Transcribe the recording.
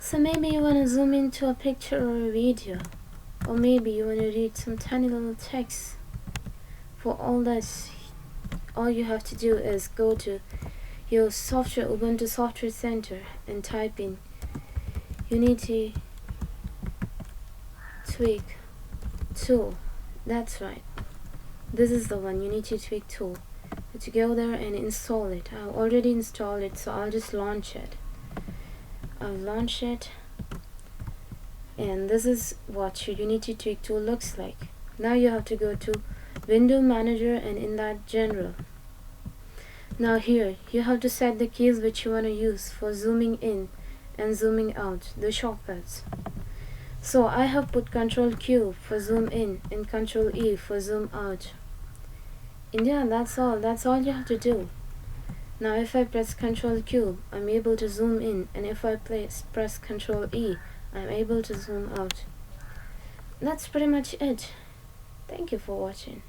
So maybe you want to zoom into a picture or a video, or maybe you want to read some tiny little text. For all this, all you have to do is go to your software Ubuntu Software Center and type in Unity Tweak Tool. That's right. This is the one, Unity Tweak Tool. To go there and install it. I've already installed it, so I'll just launch it. I'll launch it, and this is what your Unity Tweak Tool looks like. Now you have to go to Window Manager and in that General. Now here you have to set the keys which you want to use for zooming in and zooming out, the shortcuts. So I have put Ctrl Q for zoom in and Ctrl E for zoom out. And yeah, that's all you have to do. Now if I press Ctrl Q, I'm able to zoom in, and if I press Ctrl E, I'm able to zoom out. That's pretty much it. Thank you for watching.